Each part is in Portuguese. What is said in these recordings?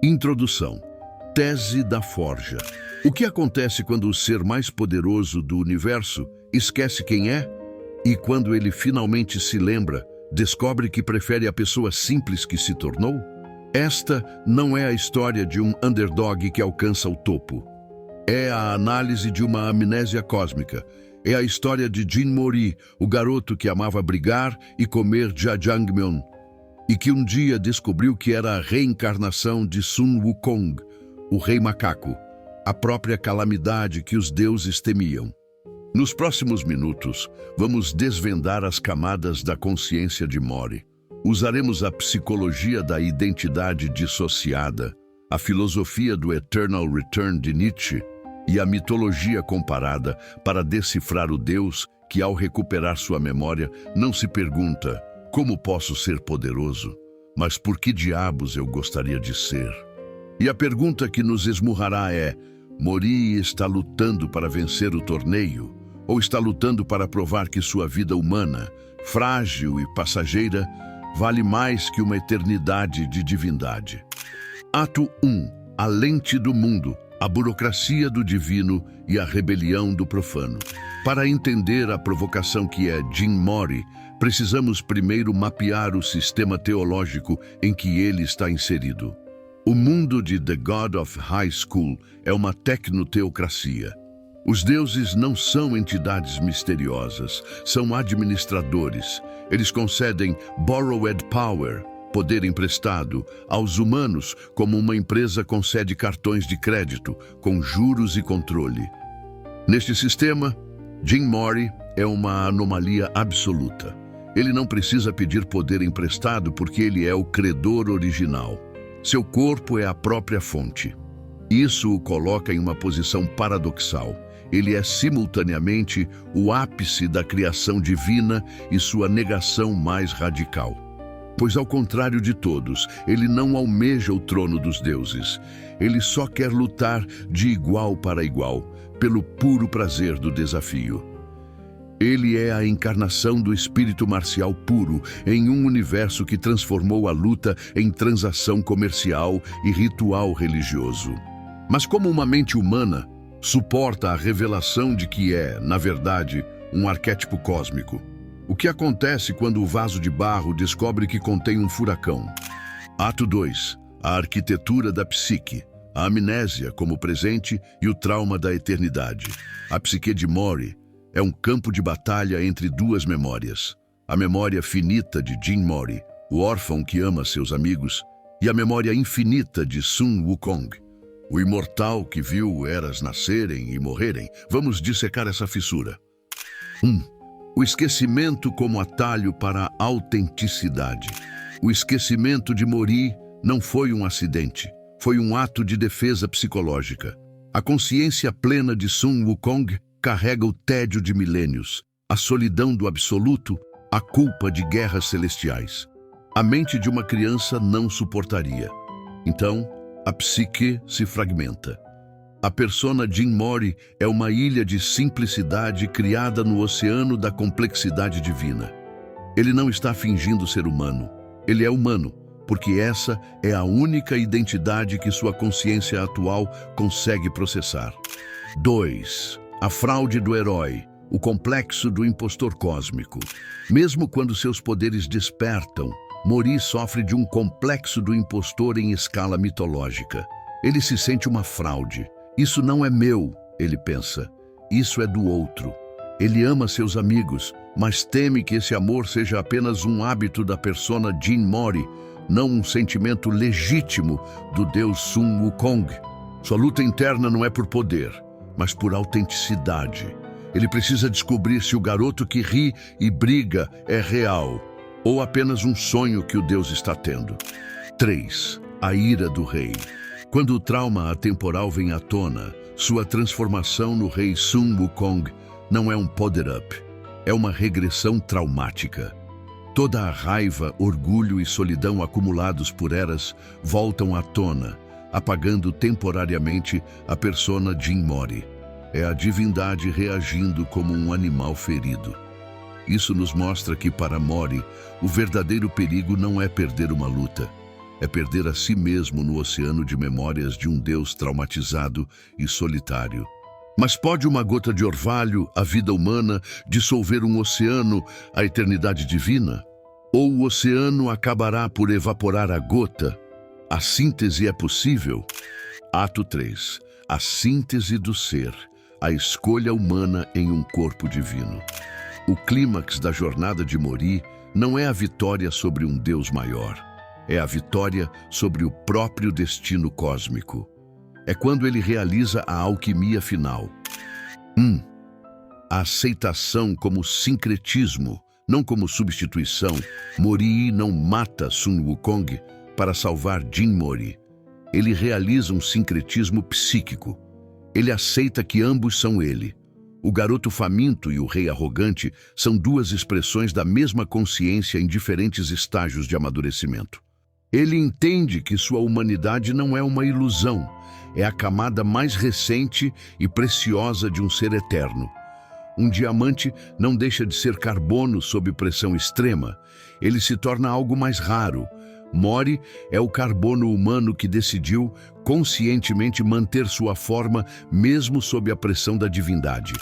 Introdução. Tese da Forja. O que acontece quando o ser mais poderoso do universo esquece quem é? E quando ele finalmente se lembra, descobre que prefere a pessoa simples que se tornou? Esta não é a história de um underdog que alcança o topo. É a análise de uma amnésia cósmica. É a história de Jin Mori, o garoto que amava brigar e comer jajangmyeon, e que um dia descobriu que era a reencarnação de Sun Wukong, o rei macaco, a própria calamidade que os deuses temiam. Nos próximos minutos, vamos desvendar as camadas da consciência de Mori. Usaremos a psicologia da identidade dissociada, a filosofia do Eternal Return de Nietzsche e a mitologia comparada para decifrar o Deus que, ao recuperar sua memória, não se pergunta como posso ser poderoso, mas por que diabos eu gostaria de ser? E a pergunta que nos esmurrará é: Mori está lutando para vencer o torneio? Ou está lutando para provar que sua vida humana, frágil e passageira, vale mais que uma eternidade de divindade? Ato 1. A lente do mundo, a burocracia do divino e a rebelião do profano. Para entender a provocação que é Jin Mori, precisamos primeiro mapear o sistema teológico em que ele está inserido. O mundo de The God of High School é uma tecnoteocracia. Os deuses não são entidades misteriosas, são administradores. Eles concedem borrowed power, poder emprestado, aos humanos, como uma empresa concede cartões de crédito, com juros e controle. Neste sistema, Jin Mori é uma anomalia absoluta. Ele não precisa pedir poder emprestado porque ele é o credor original. Seu corpo é a própria fonte. Isso o coloca em uma posição paradoxal. Ele é simultaneamente o ápice da criação divina e sua negação mais radical. Pois, ao contrário de todos, ele não almeja o trono dos deuses. Ele só quer lutar de igual para igual, pelo puro prazer do desafio. Ele é a encarnação do espírito marcial puro em um universo que transformou a luta em transação comercial e ritual religioso. Mas como uma mente humana suporta a revelação de que é, na verdade, um arquétipo cósmico? O que acontece quando o vaso de barro descobre que contém um furacão? Ato 2. A arquitetura da psique, a amnésia como presente e o trauma da eternidade. A psique de Mori é um campo de batalha entre duas memórias. A memória finita de Jin Mori, o órfão que ama seus amigos, e a memória infinita de Sun Wukong, o imortal que viu eras nascerem e morrerem. Vamos dissecar essa fissura. 1. O esquecimento como atalho para a autenticidade. O esquecimento de Mori não foi um acidente, foi um ato de defesa psicológica. A consciência plena de Sun Wukong carrega o tédio de milênios, a solidão do absoluto, a culpa de guerras celestiais. A mente de uma criança não suportaria. Então, a psique se fragmenta. A persona Jin Mori é uma ilha de simplicidade criada no oceano da complexidade divina. Ele não está fingindo ser humano. Ele é humano, porque essa é a única identidade que sua consciência atual consegue processar. 2. A fraude do herói, o complexo do impostor cósmico. Mesmo quando seus poderes despertam, Mori sofre de um complexo do impostor em escala mitológica. Ele se sente uma fraude. Isso não é meu, ele pensa. Isso é do outro. Ele ama seus amigos, mas teme que esse amor seja apenas um hábito da persona Jin Mori, não um sentimento legítimo do deus Sun Wukong. Sua luta interna não é por poder, mas por autenticidade. Ele precisa descobrir se o garoto que ri e briga é real, ou apenas um sonho que o Deus está tendo. 3. A ira do rei. Quando o trauma atemporal vem à tona, sua transformação no rei Sun Wukong não é um poder-up, é uma regressão traumática. Toda a raiva, orgulho e solidão acumulados por eras voltam à tona, apagando temporariamente a persona Jin Mori. É a divindade reagindo como um animal ferido. Isso nos mostra que, para Mori, o verdadeiro perigo não é perder uma luta, é perder a si mesmo no oceano de memórias de um Deus traumatizado e solitário. Mas pode uma gota de orvalho, a vida humana, dissolver um oceano, a eternidade divina? Ou o oceano acabará por evaporar a gota? A síntese é possível? Ato 3. A síntese do ser, a escolha humana em um corpo divino. O clímax da jornada de Mori não é a vitória sobre um Deus maior, é a vitória sobre o próprio destino cósmico. É quando ele realiza a alquimia final. A aceitação como sincretismo, não como substituição. Mori não mata Sun Wukong para salvar Jin Mori. Ele realiza um sincretismo psíquico. Ele aceita que ambos são ele. O garoto faminto e o rei arrogante são duas expressões da mesma consciência em diferentes estágios de amadurecimento. Ele entende que sua humanidade não é uma ilusão, é a camada mais recente e preciosa de um ser eterno. Um diamante não deixa de ser carbono sob pressão extrema. Ele se torna algo mais raro. Mori é o carbono humano que decidiu conscientemente manter sua forma mesmo sob a pressão da divindade.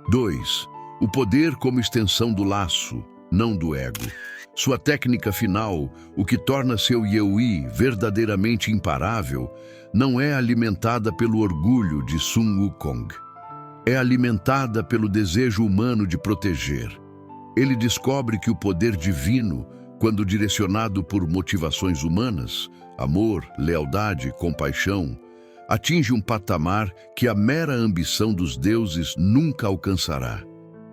2. O poder como extensão do laço, não do ego. Sua técnica final, o que torna seu Yeui verdadeiramente imparável, não é alimentada pelo orgulho de Sun Wukong. É alimentada pelo desejo humano de proteger. Ele descobre que o poder divino, quando direcionado por motivações humanas, amor, lealdade, compaixão, atinge um patamar que a mera ambição dos deuses nunca alcançará.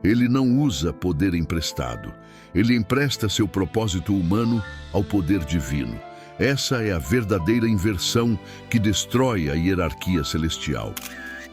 Ele não usa poder emprestado. Ele empresta seu propósito humano ao poder divino. Essa é a verdadeira inversão que destrói a hierarquia celestial.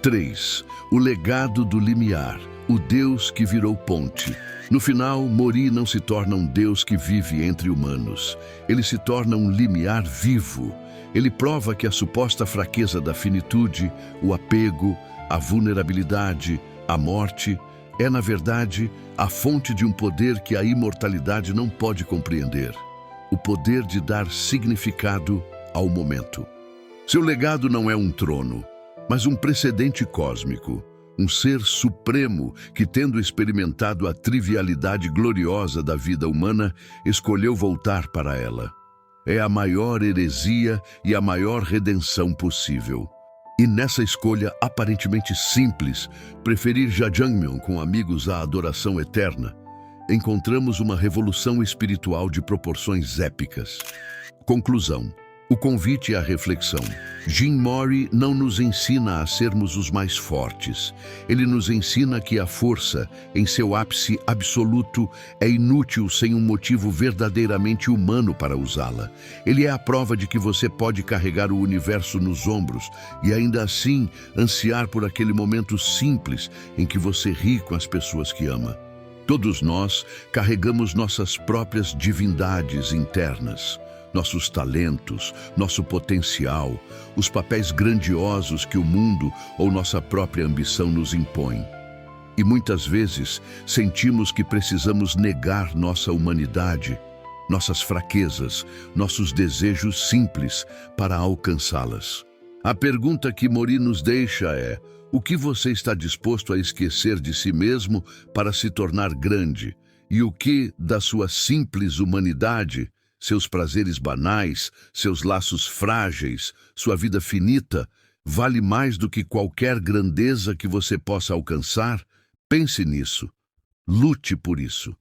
3. O legado do limiar, o Deus que virou ponte. No final, Mori não se torna um Deus que vive entre humanos. Ele se torna um limiar vivo. Ele prova que a suposta fraqueza da finitude, o apego, a vulnerabilidade, a morte, é, na verdade, a fonte de um poder que a imortalidade não pode compreender. O poder de dar significado ao momento. Seu legado não é um trono, mas um precedente cósmico. Um ser supremo que, tendo experimentado a trivialidade gloriosa da vida humana, escolheu voltar para ela. É a maior heresia e a maior redenção possível. E nessa escolha aparentemente simples, preferir Jajangmyeon com amigos à adoração eterna, encontramos uma revolução espiritual de proporções épicas. Conclusão. O convite à reflexão. Jin Mori não nos ensina a sermos os mais fortes. Ele nos ensina que a força, em seu ápice absoluto, é inútil sem um motivo verdadeiramente humano para usá-la. Ele é a prova de que você pode carregar o universo nos ombros e ainda assim ansiar por aquele momento simples em que você ri com as pessoas que ama. Todos nós carregamos nossas próprias divindades internas. Nossos talentos, nosso potencial, os papéis grandiosos que o mundo ou nossa própria ambição nos impõe. E muitas vezes sentimos que precisamos negar nossa humanidade, nossas fraquezas, nossos desejos simples para alcançá-las. A pergunta que Mori nos deixa é: o que você está disposto a esquecer de si mesmo para se tornar grande? E o que, da sua simples humanidade, seus prazeres banais, seus laços frágeis, sua vida finita, vale mais do que qualquer grandeza que você possa alcançar? Pense nisso. Lute por isso.